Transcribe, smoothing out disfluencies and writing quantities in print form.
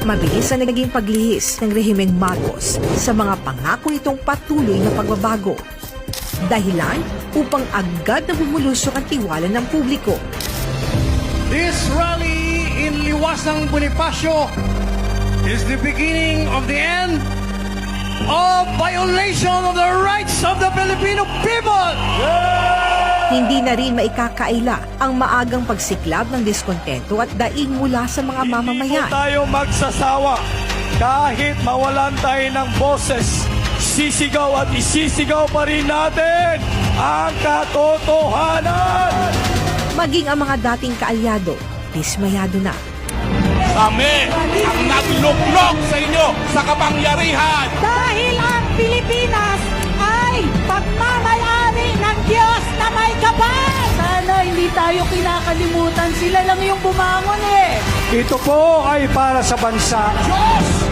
Mabilis ang naging paglihis ng rehimeng Marcos sa mga pangako nitong patuloy na pagbabago. Dahilan upang agad na bumulusok ang tiwala ng publiko. This rally in Liwasang Bonifacio is the beginning of the end of violation of the rights of the Filipino people. Hindi na rin maikakaila ang maagang pagsiklab ng diskontento at daing mula sa mga mamamayan. Hindi po tayo magsasawa kahit mawalan tayo ng boses. Sisigaw at isisigaw pa rin natin ang katotohanan. Maging ang mga dating kaalyado, dismayado na. Kami ang nagluklok sa inyo sa kapangyarihan. Dahil ang Pilipinas ay pagmamayari ng Diyos na may kapal. Sana hindi tayo kinakalimutan. Sila lang yung bumangon eh. Ito po ay para sa bansa. Diyos